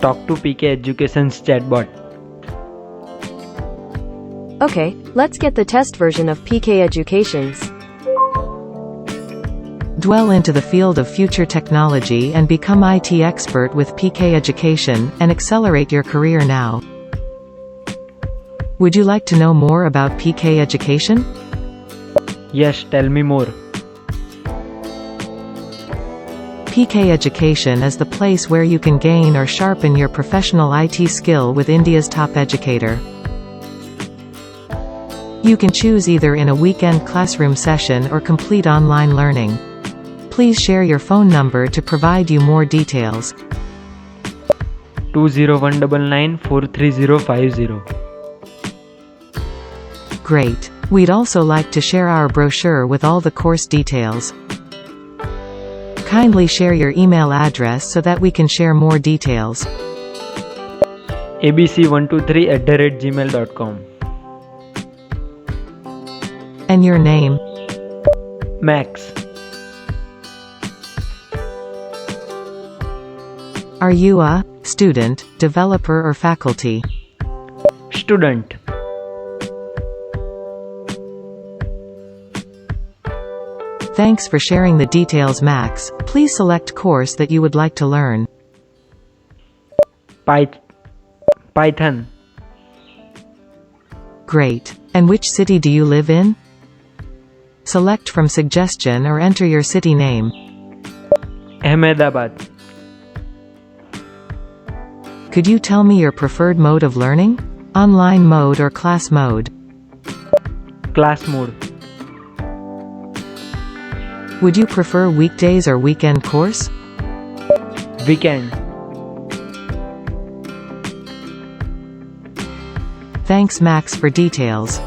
Talk to PK Education's chatbot. Okay, let's get the test version of PK Educations. Dwell into the field of future technology and become IT expert with PK Education, and accelerate your career now. Would you like to know more about PK Education? Yes, tell me more. PK Education is the place where you can gain or sharpen your professional IT skill with India's top educator. You can choose either in a weekend classroom session or complete online learning. Please share your phone number to provide you more details. 20199 Great. We'd also like to share our brochure with all the course details. Kindly share your email address so that we can share more details. abc123@gmail.com. And your name? Max. Are you a student, developer or faculty? Student. Thanks for sharing the details, Max. Please select course that you would like to learn. Python. Great. And which city do you live in? Select from suggestion or enter your city name. Ahmedabad. Could you tell me your preferred mode of learning? Online mode or class mode? Class mode. Would you prefer weekdays or weekend course? Weekend. Thanks, Max, for details.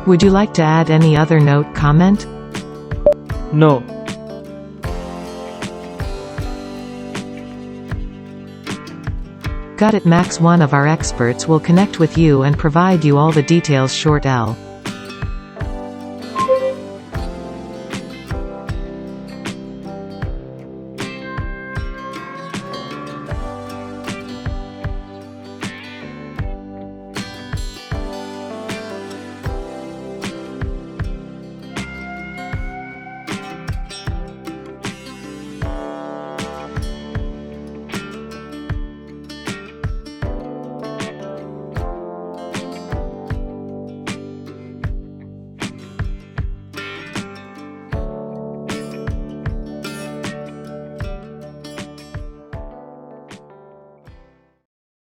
Would you like to add any other note, comment? No. Got it, Max. One of our experts will connect with you and provide you all the details short.